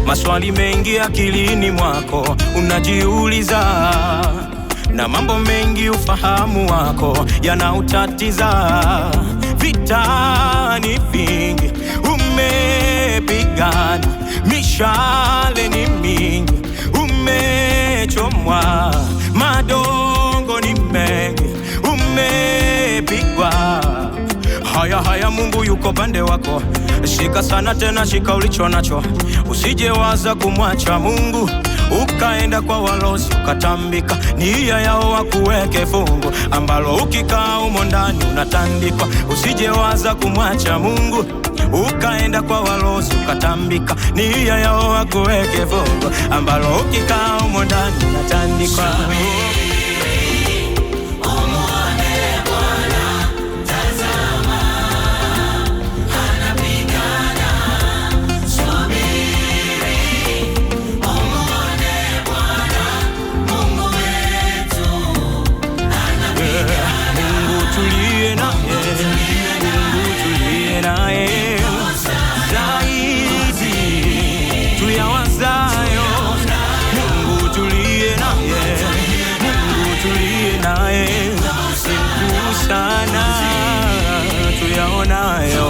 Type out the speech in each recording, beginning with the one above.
maswali mengi akilini mwako unajiuliza, na mambo mengi ufahamu wako yanautatiza. Vita ni vingi umepigana, mishale ni mingi umechomwa, madongo ni mengi umepigwa. Haya Mungu yuko pande wako, shika sana tena shika ulicho nacho, usijewaza kumwacha Mungu ukaenda kwa walozi ukatambika. Nia yao wakuweke fungu ambalo ukikaa umo ndani unatandikwa. Usijewaza kumwacha Mungu ukaenda kwa walozi ukatambika. Nia yao wakuweke fungu ambalo ukikaa umo ndani unatandikwa. Sana tuyaonayo.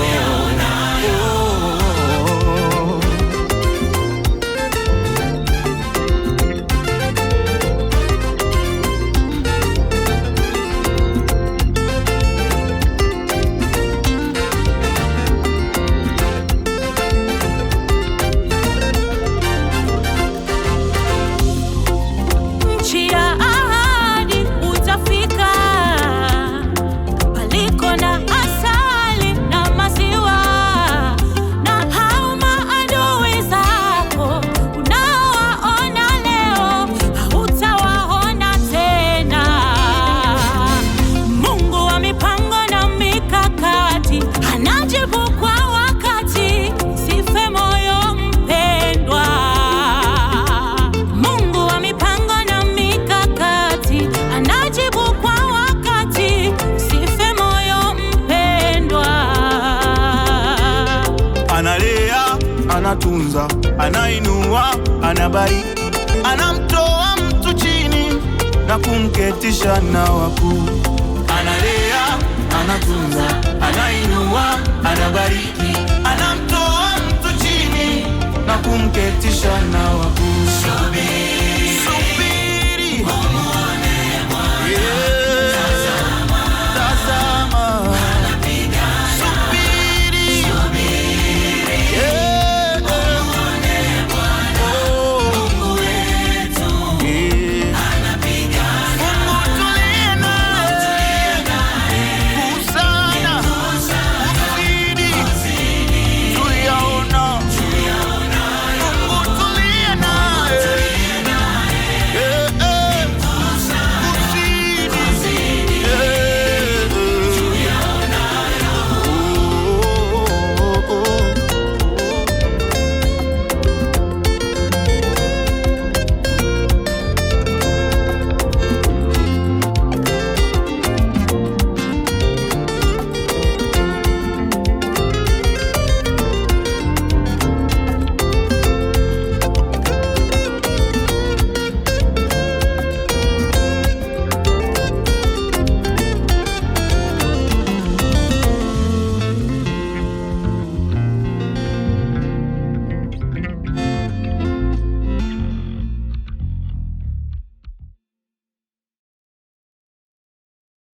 Anatunza, anainua, anabariki, anamtoa mtu chini na kumketisha na wakuu. Analea, anatunza, anainua, anabariki, anamtoa mtu chini na kumketisha na wakuu.